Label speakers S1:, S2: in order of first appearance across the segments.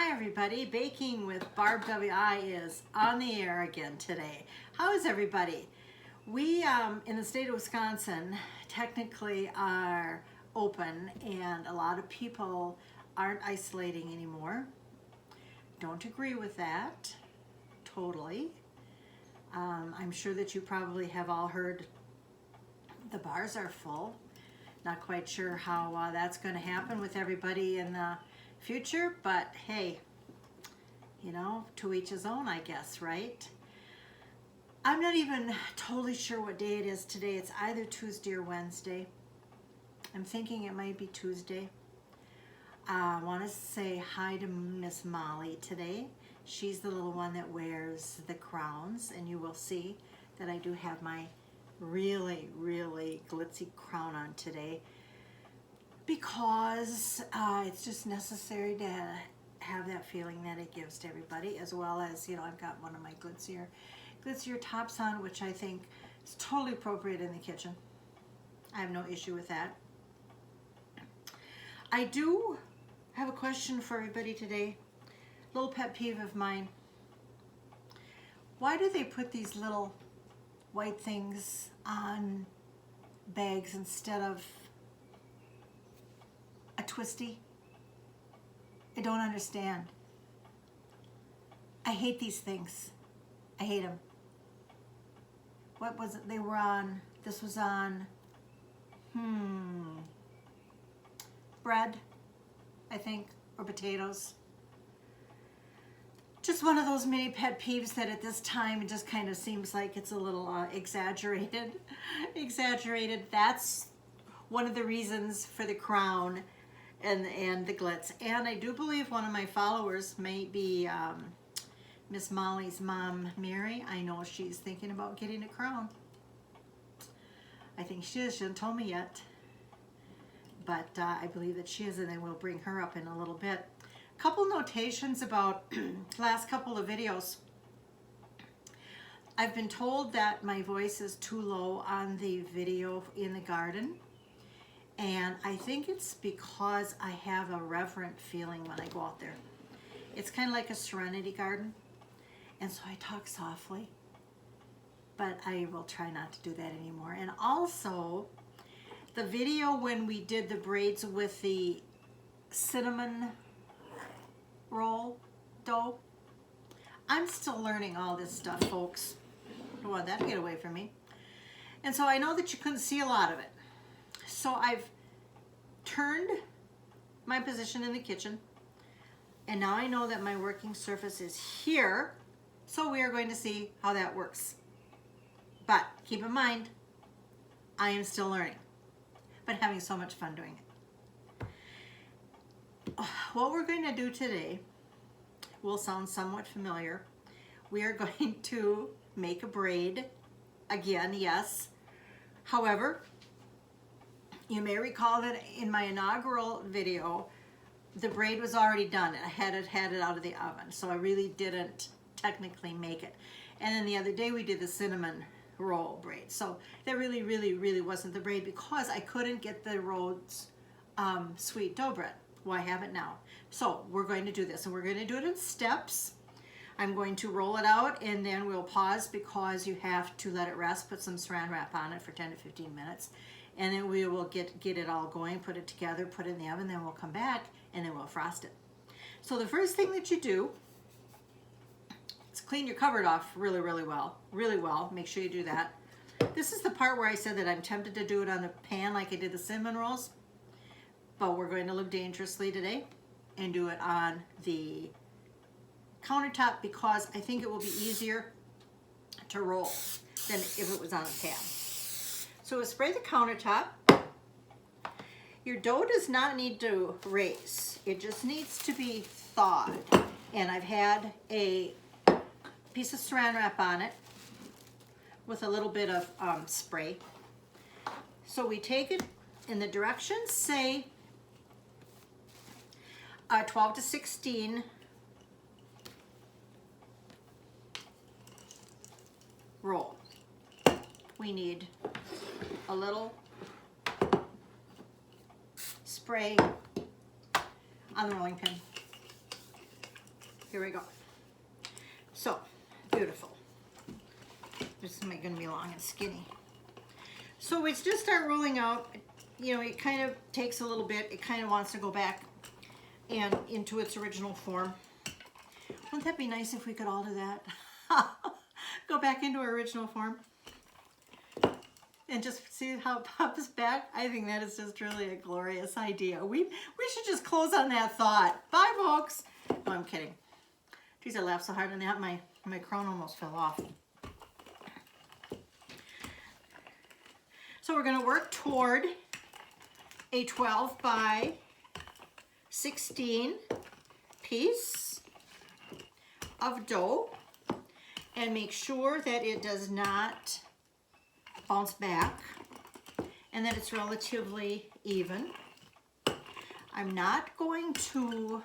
S1: Hi everybody, Baking with Barb WI is on the air again today. How is everybody? We in the state of Wisconsin technically are open and a lot of people aren't isolating anymore. Don't agree with that, totally. I'm sure that you probably have all heard the bars are full. Not quite sure how that's going to happen with everybody in the future, but hey, you know, to each his own, I guess, right? I'm not even totally sure what day it is today. It's either Tuesday or Wednesday. I'm thinking it might be Tuesday. I want to say hi to Miss Molly today. She's the little one that wears the crowns, and you will see that I do have my really glitzy crown on today because it's just necessary to have that feeling that it gives to everybody, as well as, you know, I've got one of my glitzier tops on, which I think is totally appropriate in the kitchen. I have no issue with that. I do have a question for everybody today. Little pet peeve of mine. Why do they put these little white things on bags instead of a twisty? I don't understand. I hate these things. I hate them. What was it they were on? This was on bread, I think, or potatoes. Just one of those mini pet peeves that at this time it just kind of seems like it's a little exaggerated. That's one of the reasons for the crown and the glitz. And I do believe one of my followers may be Miss Molly's mom, Mary. I know she's thinking about getting a crown. I think she is. She hasn't told me yet. But I believe that she is, and then we'll bring her up in a little bit. Couple notations about last couple of videos. I've been told that my voice is too low on the video in the garden, and I think it's because I have a reverent feeling when I go out there. It's kind of like a serenity garden, and so I talk softly, but I will try not to do that anymore. And also, the video when we did the braids with the cinnamon roll dough, I'm still learning all this stuff, folks. I don't want that to get away from me. And so I know that you couldn't see a lot of it. So I've turned my position in the kitchen, and now I know that my working surface is here. So we are going to see how that works. But keep in mind, I am still learning, but having so much fun doing it. What we're going to do today will sound somewhat familiar. We are going to make a braid again, yes. However, you may recall that in my inaugural video, the braid was already done. I had it out of the oven, so I really didn't technically make it. And then the other day we did the cinnamon roll braid. So that really wasn't the braid because I couldn't get the Rhodes sweet dough bread. Well, I have it now. So we're going to do this, and we're going to do it in steps. I'm going to roll it out, and then we'll pause because you have to let it rest. Put some saran wrap on it for 10 to 15 minutes, and then we will get it all going, put it together, put it in the oven, then we'll come back, and then we'll frost it. So the first thing that you do is clean your cupboard off really well. Make sure you do that. This is the part where I said that I'm tempted to do it on the pan like I did the cinnamon rolls. But we're going to live dangerously today and do it on the countertop because I think it will be easier to roll than if it was on a pan. So we'll spray the countertop. Your dough does not need to raise. It just needs to be thawed. And I've had a piece of saran wrap on it with a little bit of spray. So we take it in the directions, say 12 to 16 roll. We need a little spray on the rolling pin. Here we go. So, beautiful. This is going to be long and skinny. So we just start rolling out. You know, it kind of takes a little bit. It kind of wants to go back and into its original form. Wouldn't that be nice if we could all do that? Go back into our original form and just see how it pops back. I think that is just really a glorious idea. We should just close on that thought. Bye, folks. No, I'm kidding. Geez, I laughed so hard on that, my crown almost fell off. So we're going to work toward a 12 by 16 piece of dough, and make sure that it does not bounce back and that it's relatively even. I'm not going to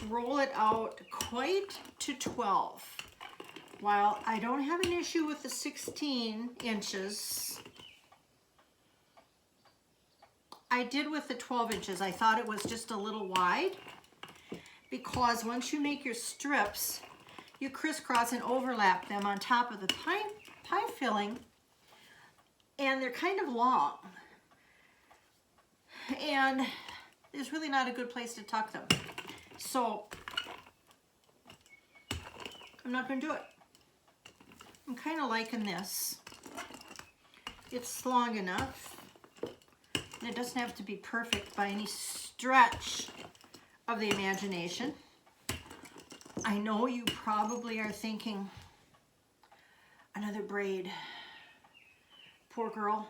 S1: roll it out quite to 12. While I don't have an issue with the 16 inches, I did with the 12 inches. I thought it was just a little wide, because once you make your strips, you crisscross and overlap them on top of the pie filling, and they're kind of long. And there's really not a good place to tuck them. So I'm not going to do it. I'm kind of liking this. It's long enough, and it doesn't have to be perfect by any stretch of the imagination. I know you probably are thinking, another braid. Poor girl.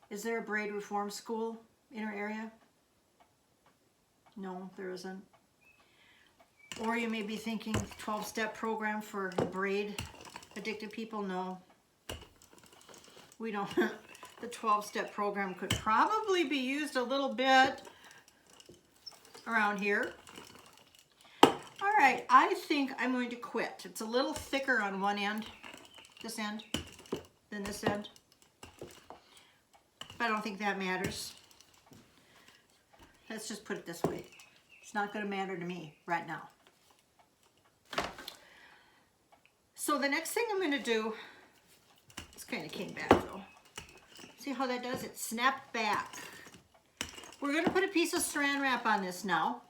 S1: Is there a braid reform school in her area? No, there isn't. Or you may be thinking 12-step program for braid addicted people. No, we don't. The 12-step program could probably be used a little bit around here. All right, I think I'm going to quit. It's a little thicker on one end, this end, than this end. But I don't think that matters. Let's just put it this way. It's not going to matter to me right now. So the next thing I'm going to do, this kind of came back though. See how that does? It snapped back. We're going to put a piece of saran wrap on this now.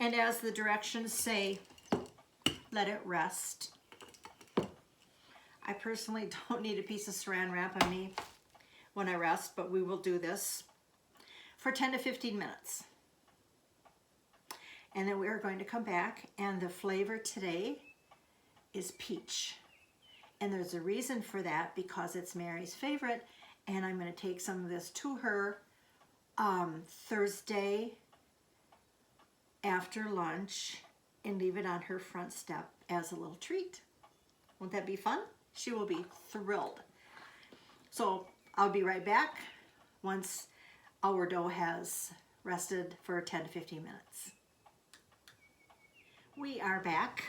S1: And as the directions say, let it rest. I personally don't need a piece of saran wrap on me when I rest, but we will do this for 10 to 15 minutes. And then we are going to come back, and the flavor today is peach. And there's a reason for that, because it's Mary's favorite, and I'm going to take some of this to her Thursday after lunch and leave it on her front step as a little treat. Won't that be fun? She will be thrilled. So I'll be right back once our dough has rested for 10 to 15 minutes. We are back.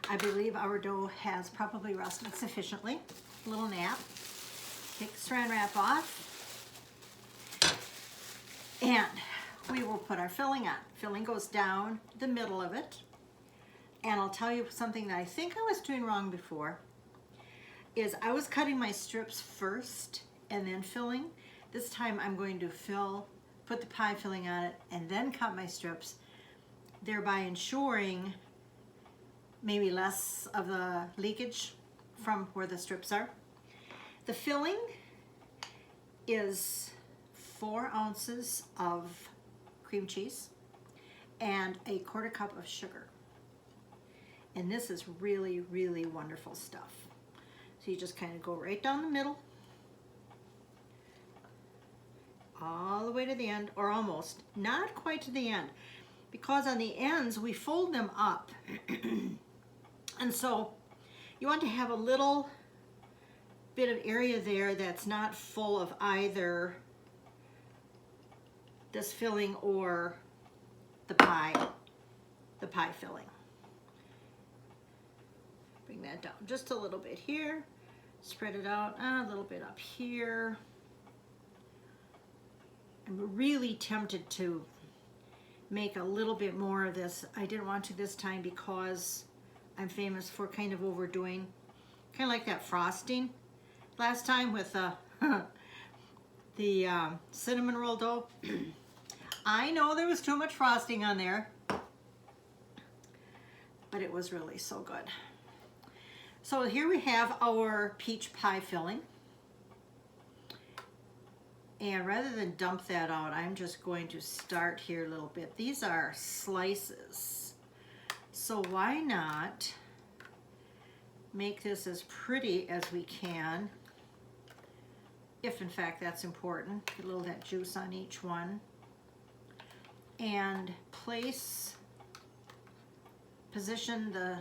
S1: I believe our dough has probably rested sufficiently. A little nap. Take the saran wrap off. And we will put our filling on. Filling goes down the middle of it. And I'll tell you something that I think I was doing wrong before, is I was cutting my strips first and then filling. This time I'm going to put the pie filling on it, and then cut my strips, thereby ensuring maybe less of the leakage from where the strips are. The filling is 4 ounces of cream cheese and a 1/4 cup of sugar. And this is really, really wonderful stuff. So you just kind of go right down the middle, all the way to the end, or almost, not quite to the end, because on the ends we fold them up. And so you want to have a little bit of area there that's not full of either this filling or the pie filling. Bring that down just a little bit here, spread it out a little bit up here. I'm really tempted to make a little bit more of this. I didn't want to this time because I'm famous for kind of overdoing, kind of like that frosting last time with the cinnamon roll dough. I know there was too much frosting on there, but it was really so good. So here we have our peach pie filling. And rather than dump that out, I'm just going to start here a little bit. These are slices. So why not make this as pretty as we can, if in fact that's important. Get a little of that juice on each one. And position the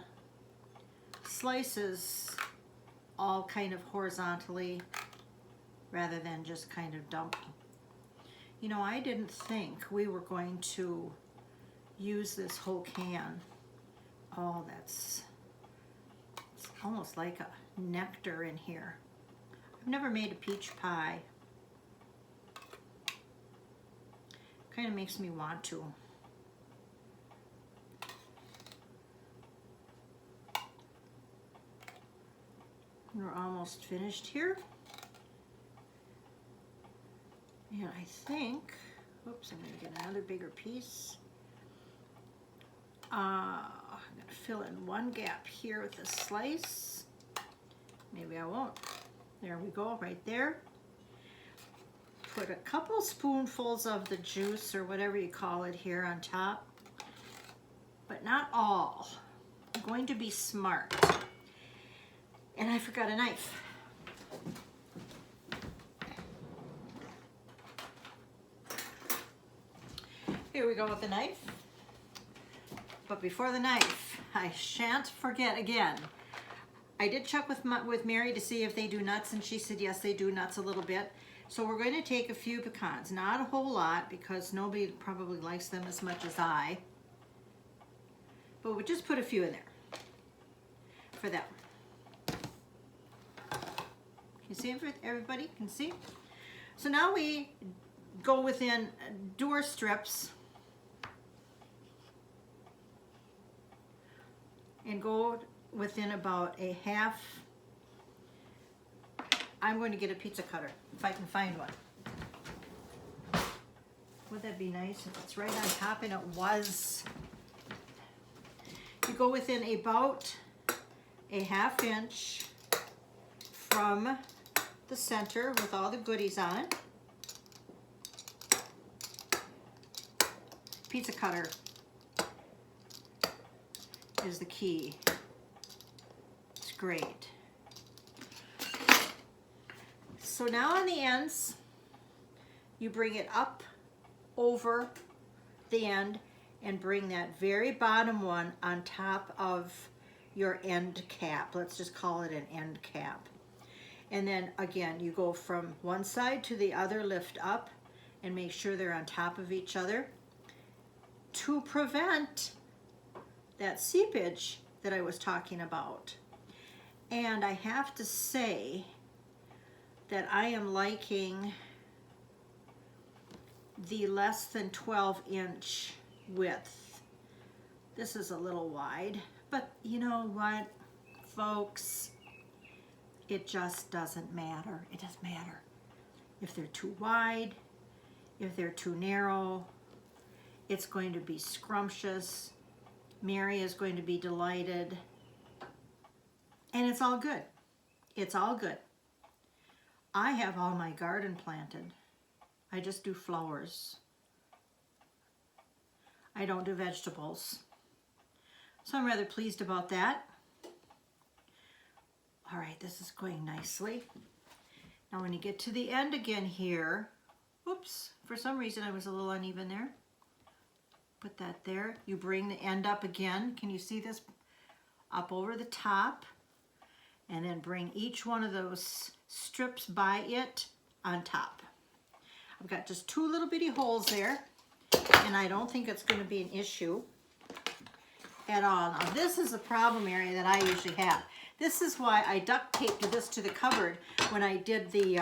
S1: slices all kind of horizontally rather than just kind of dump. You know, I didn't think we were going to use this whole can. Oh, it's almost like a nectar in here. I've never made a peach pie. Kind of makes me want to. We're almost finished here. And I think, oops, I'm going to get another bigger piece. I'm going to fill in one gap here with a slice. Maybe I won't. There we go, right there. Put a couple spoonfuls of the juice or whatever you call it here on top, but not all. I'm going to be smart. And I forgot a knife. Here we go with the knife. But before the knife, I shan't forget again. I did check with Mary to see if they do nuts, and she said yes, they do nuts a little bit. So we're going to take a few pecans, not a whole lot because nobody probably likes them as much as I. But we'll just put a few in there for that one. Can you see it? Everybody can see? So now we go within door strips and go within about a half. I'm going to get a pizza cutter if I can find one. Would that be nice if it's right on top? And it was. You go within about a ½ inch from the center with all the goodies on it. Pizza cutter is the key. It's great. So now on the ends, you bring it up over the end and bring that very bottom one on top of your end cap. Let's just call it an end cap. And then again, you go from one side to the other, lift up, and make sure they're on top of each other to prevent that seepage that I was talking about. And I have to say that I am liking the less than 12-inch width. This is a little wide, but you know what, folks? It just doesn't matter. It doesn't matter if they're too wide, if they're too narrow. It's going to be scrumptious. Mary is going to be delighted. And it's all good. It's all good. I have all my garden planted. I just do flowers. I don't do vegetables. So I'm rather pleased about that. All right, this is going nicely. Now when you get to the end again here, oops, for some reason I was a little uneven there. Put that there. You bring the end up again. Can you see this? Up over the top. And then bring each one of those strips by it on top. I've got just two little bitty holes there, and I don't think it's going to be an issue at all. Now this is a problem area that I usually have. This is why I duct taped this to the cupboard when I did the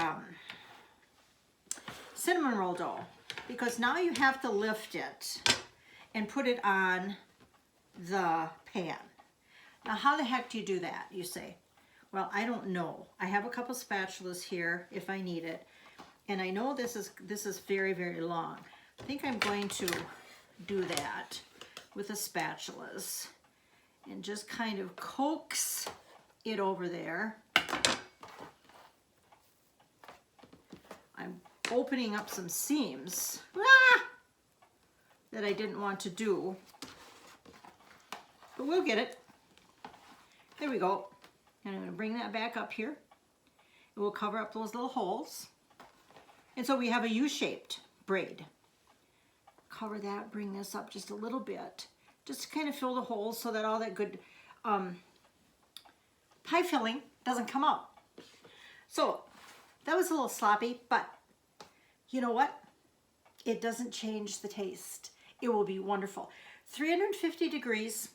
S1: cinnamon roll dough, because now you have to lift it. and put it on the pan. Now, how the heck do you do that, you say? Well, I don't know. I have a couple spatulas here if I need it. And I know this is very, very long. I think I'm going to do that with the spatulas and just kind of coax it over there. I'm opening up some seams that I didn't want to do, but we'll get it. There we go. And I'm going to bring that back up here. It will cover up those little holes. And so we have a U-shaped braid. Cover that, bring this up just a little bit, just to kind of fill the holes so that all that good pie filling doesn't come out. So that was a little sloppy, but you know what? It doesn't change the taste. It will be wonderful. 350 degrees.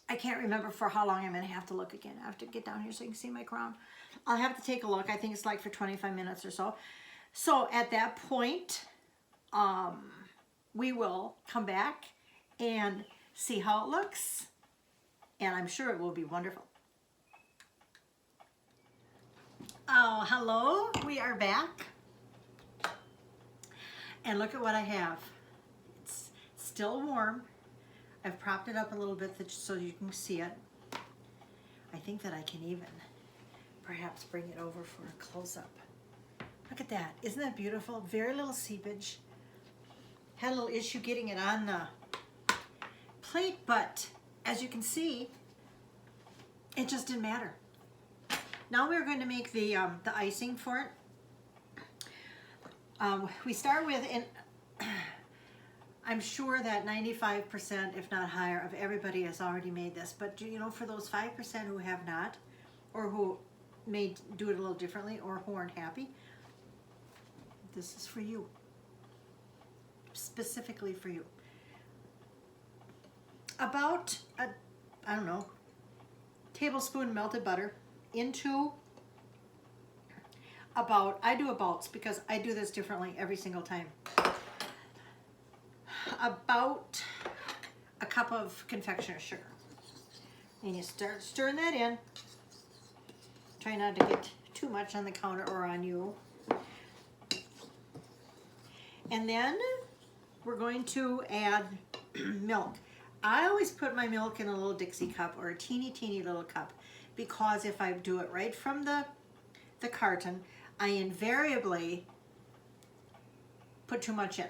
S1: I can't remember for how long. I'm going to have to look again. I have to get down here so you can see my crown. I'll have to take a look. I think it's like for 25 minutes or so. So at that point, we will come back and see how it looks. And I'm sure it will be wonderful. Oh, hello. We are back. And look at what I have. It's still warm. I've propped it up a little bit so you can see it. I think that I can even perhaps bring it over for a close-up. Look at that. Isn't that beautiful? Very little seepage. Had a little issue getting it on the plate, but as you can see, it just didn't matter. Now we're going to make the icing for it. We start with, and I'm sure that 95%, if not higher, of everybody has already made this. But you know, for those 5% who have not, or who may do it a little differently, or who aren't happy, this is for you. Specifically for you. About a, I don't know, tablespoon melted butter into about, I do abouts because I do this differently every single time. About a cup of confectioner's sugar. And you start stirring that in. Try not to get too much on the counter or on you. And then we're going to add milk. I always put my milk in a little Dixie cup or a teeny little cup, because if I do it right from the carton, I invariably put too much in.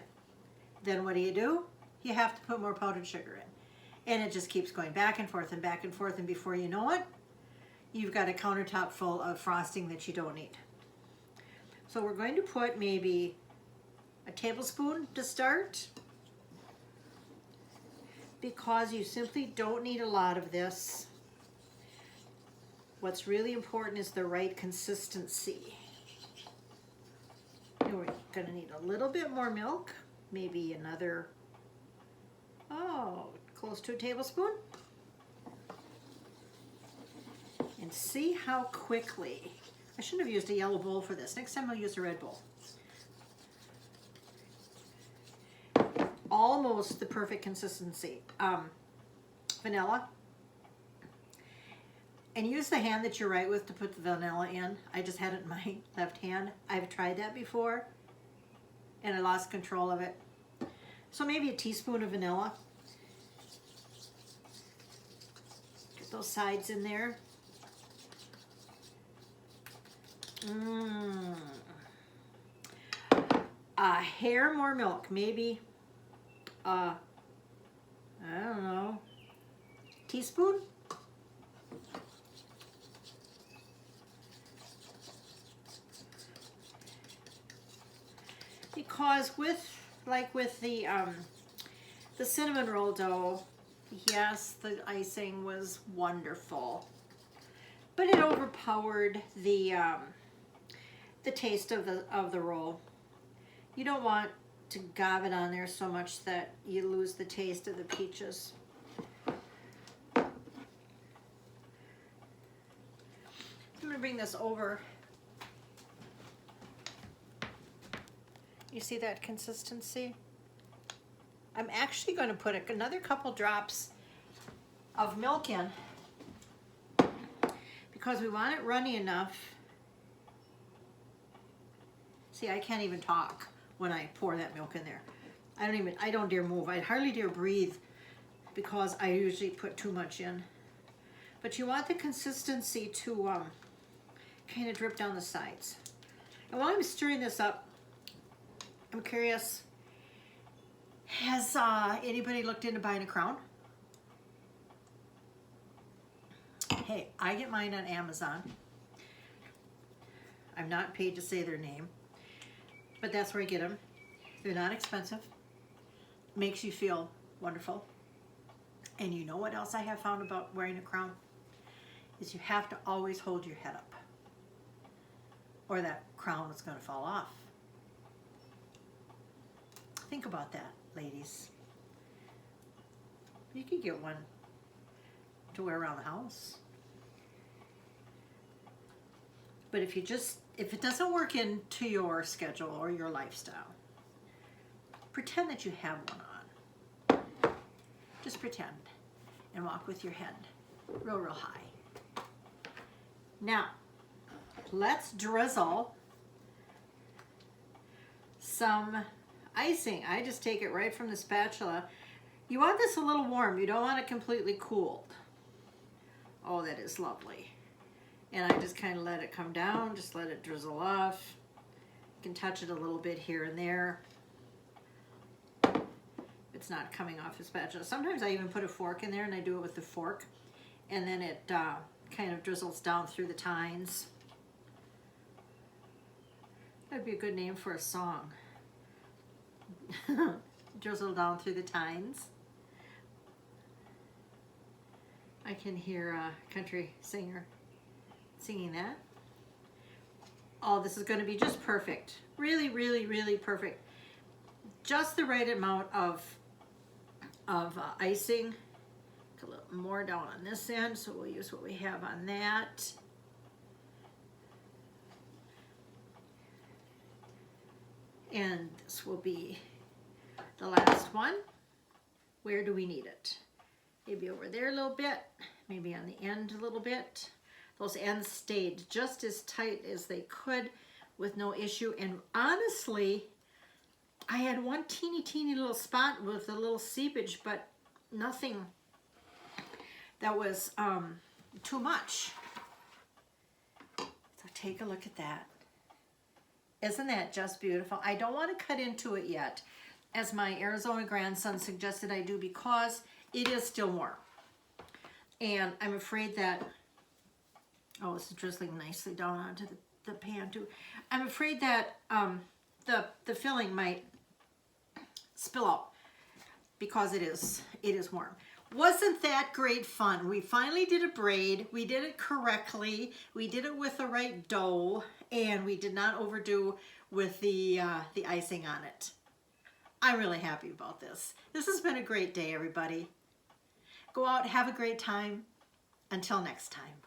S1: Then what do? You have to put more powdered sugar in. And it just keeps going back and forth, and before you know it, you've got a countertop full of frosting that you don't need. So we're going to put maybe a tablespoon to start, because you simply don't need a lot of this. What's really important is the right consistency. And we're going to need a little bit more milk, maybe another, close to a tablespoon. And see how quickly, I shouldn't have used a yellow bowl for this. Next time I'll use a red bowl. Almost the perfect consistency. Vanilla. And use the hand that you're right with to put the vanilla in. I just had it in my left hand. I've tried that before and I lost control of it. So maybe a teaspoon of vanilla. Get those sides in there. A hair more milk, maybe I don't know, teaspoon? Because with the cinnamon roll dough, yes, the icing was wonderful, but it overpowered the taste of the roll. You don't want to gob it on there so much that you lose the taste of the peaches. I'm going to bring this over. You see that consistency? I'm actually going to put another couple drops of milk in because we want it runny enough. See, I can't even talk when I pour that milk in there. I don't dare move. I hardly dare breathe because I usually put too much in. But you want the consistency to kind of drip down the sides. And while I'm stirring this up, I'm curious, has anybody looked into buying a crown? Hey, I get mine on Amazon. I'm not paid to say their name, but that's where I get them. They're not expensive. Makes you feel wonderful. And you know what else I have found about wearing a crown? Is you have to always hold your head up, or that crown is going to fall off. Think about that, ladies. You could get one to wear around the house. But if it doesn't work into your schedule or your lifestyle, pretend that you have one on. Just pretend and walk with your head real, real high. Now, let's drizzle some icing. I just take it right from the spatula. You want this a little warm. You don't want it completely cooled. Oh, that is lovely. And I just kind of let it come down, just let it drizzle off. You can touch it a little bit here and there. It's not coming off the spatula. Sometimes I even put a fork in there and I do it with the fork. And then it kind of drizzles down through the tines. That'd be a good name for a song. Drizzle down through the tines. I can hear a country singer singing that. Oh, this is going to be just perfect. Really, really, really perfect. Just the right amount of icing. A little more down on this end, so we'll use what we have on that. And this will be the last one. Where do we need it? Maybe over there a little bit, maybe on the end a little bit. Those ends stayed just as tight as they could with no issue. And honestly, I had one teeny little spot with a little seepage, but nothing that was too much. So take a look at that. Isn't that just beautiful? I don't want to cut into it yet, as my Arizona grandson suggested I do, because it is still warm. And I'm afraid that, oh, this is drizzling nicely down onto the pan too. I'm afraid that the filling might spill out because it is warm. Wasn't that great fun? We finally did a braid. We did it correctly. We did it with the right dough, and we did not overdo with the icing on it. I'm really happy about this. This has been a great day, everybody. Go out, have a great time. Until next time.